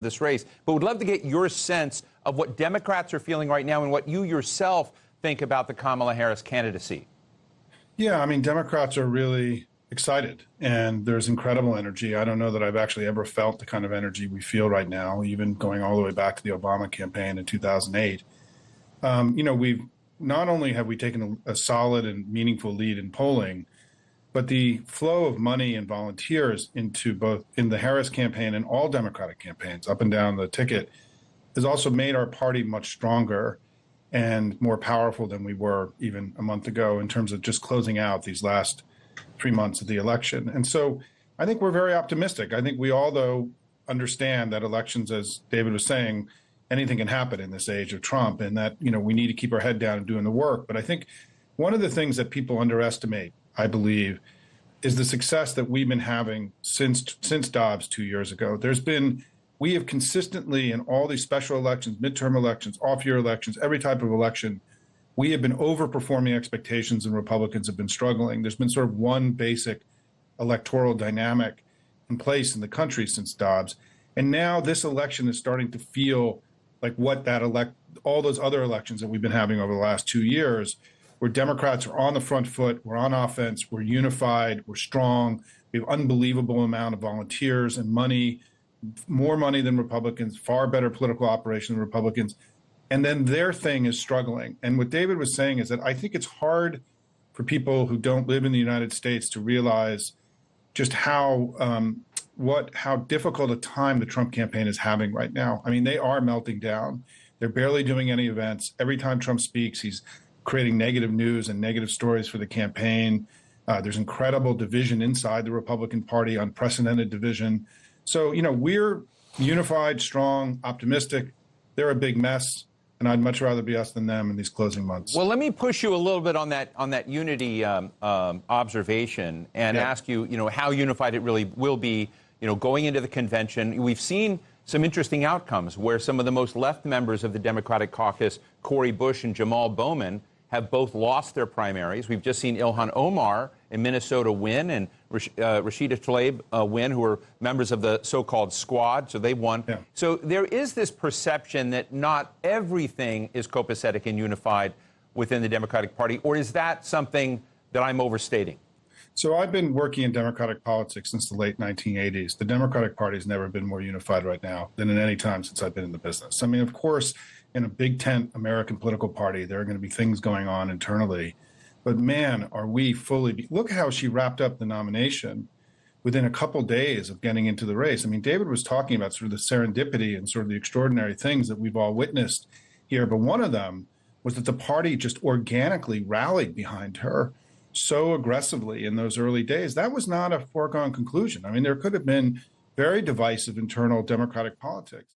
this race, but would love to get your sense of what Democrats are feeling right now and what you yourself think about the Kamala Harris candidacy. Yeah, I mean, Democrats are really excited and there's incredible energy. I don't know that I've actually ever felt the kind of energy we feel right now, even going all the way back to the Obama campaign in 2008. We've not only have we taken a solid and meaningful lead in polling, but the flow of money and volunteers into both in the Harris campaign and all Democratic campaigns up and down the ticket has also made our party much stronger and more powerful than we were even a month ago in terms of just closing out these last 3 months of the election. And so I think we're very optimistic. I think we all, though, understand that elections, as David was saying, anything can happen in this age of Trump, and that, we need to keep our head down and doing the work. But I think one of the things that people underestimate, I believe, is the success that we've been having since Dobbs 2 years ago. We have consistently, in all these special elections, midterm elections, off-year elections, every type of election, we have been overperforming expectations and Republicans have been struggling. There's been sort of one basic electoral dynamic in place in the country since Dobbs. And now this election is starting to feel like what all those other elections that we've been having over the last 2 years, where Democrats are on the front foot, we're on offense, we're unified, we're strong, we have unbelievable amount of volunteers and money, more money than Republicans, far better political operation than Republicans. And then their thing is struggling. And what David was saying is that I think it's hard for people who don't live in the United States to realize just how difficult a time the Trump campaign is having right now. I mean, they are melting down. They're barely doing any events. Every time Trump speaks, he's creating negative news and negative stories for the campaign. There's incredible division inside the Republican Party, unprecedented division. So, we're unified, strong, optimistic. They're a big mess, and I'd much rather be us than them in these closing months. Well, let me push you a little bit on that unity observation and ask you, how unified it really will be, going into the convention. We've seen some interesting outcomes where some of the most left members of the Democratic caucus, Cori Bush and Jamal Bowman, have both lost their primaries. We've just seen Ilhan Omar in Minnesota win and Rashida Tlaib win, who are members of the so-called squad, so they won. Yeah. So there is this perception that not everything is copacetic and unified within the Democratic Party, or is that something that I'm overstating? So I've been working in Democratic politics since the late 1980s. The Democratic Party has never been more unified right now than at any time since I've been in the business. I mean, of course, in a big tent American political party, there are going to be things going on internally. But man, are we fully... Look how she wrapped up the nomination within a couple days of getting into the race. I mean, David was talking about sort of the serendipity and sort of the extraordinary things that we've all witnessed here. But one of them was that the party just organically rallied behind her so aggressively in those early days. That was not a foregone conclusion. I mean, there could have been very divisive internal Democratic politics.